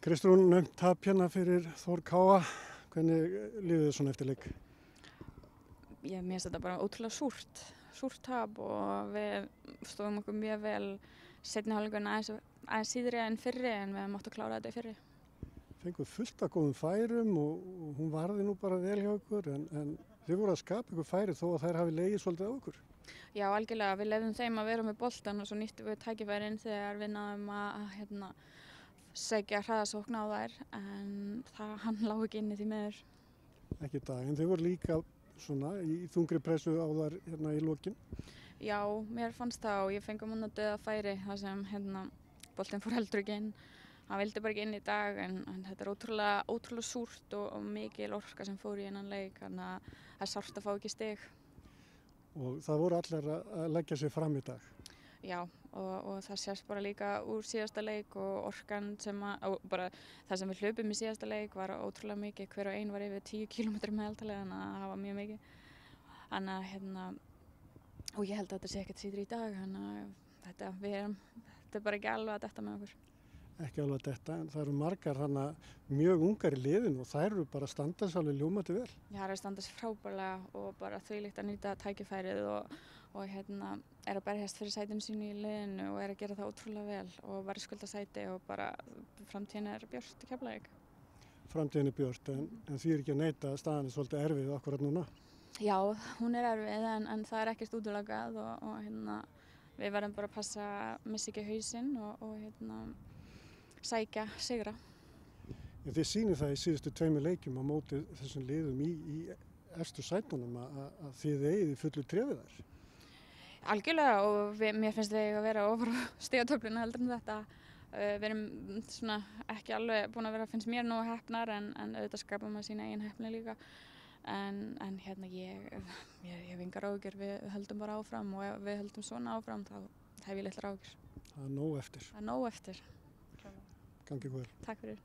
Kristrún, nefnt tap hérna fyrir Þór Káa. Hvernig líður þið svona eftir leik? Mér finnst þetta bara ótrúlega súrt tap og við stóðum okkur mjög vel seinni hálfleikurinn aðeins síðri en fyrri en við máttum klára þetta í fyrri. Fenguð fullt af góðum færum og hún varði nú bara vel hjá ykkur en þið voru að skapa ykkur færi þó að þær hafi legið svolítið á ykkur. Já, algjörlega. Við leyfðum þeim að vera með boltann og svo nýttum við tækifærin þegar við náðum að sækja hraðasókn á þær en hann lá ekki inni því miður. Ekki í dag, en þið voru líka svona í þungri pressu á þær hérna í lokin. Já, mér fannst það og ég fengi múna dauða færi þar sem boltinn fór heldur ekki inn. Hann vildi bara ekki inn í dag en þetta er ótrúlega súrt og mikil orka sem fór í innan leik þannig að það er sárt að fá ekki stig. Og það voru allir að leggja sig fram í dag. Já, og það sést bara líka úr síðasta leik og orkan og bara það sem við hlupum í síðasta leik var ótrúlega mikið. Hver og ein var yfir 10 km meðaltalið þannig að það var mjög mikið. Þannig að og ég held að þetta sé ekkert síður í dag þannig að þetta er bara ekki alveg að detta með okkur. Ekki alveg að detta, en það eru margar mjög ungar í liðinu og þær eru bara að standa sér alveg ljómandi vel. Já, það er að standa sér frábærlega og bara þvílíkt að nýta tækifærið og er að berjast fyrir sætinu sínu í liðinu og er að gera það ótrúlega vel og verðskulda sæti og bara framtíðin er björt í Keflavík. Framtíðin er björt, en því er ekki að neita að staðan er svolítið erfið akkurat núna. Já, hún er erfið en það er ekkert útilokað og við verðum bara að passa að missa ekki hausinn og sækja sigra. Þið sýnið það í síðustu 2 leikjum á móti þessum liðum í efstu sætunum að þið eigið í fullu trefið þar. Algjörlega og mér finnst við að vera ofar á stigatöflunum heldur en þetta. Við erum svona ekki alveg búin að vera finnst mér nógu heppnar en auðvitað skapa maður sína eigin heppni líka. En ég hef engar áhyggjur, við höldum bara áfram og ef við höldum svona áfram þá hef ég litlar áhyggjur. Það er nóg eftir. Það er nóg eftir. Gangi ykkur vel. Takk fyrir.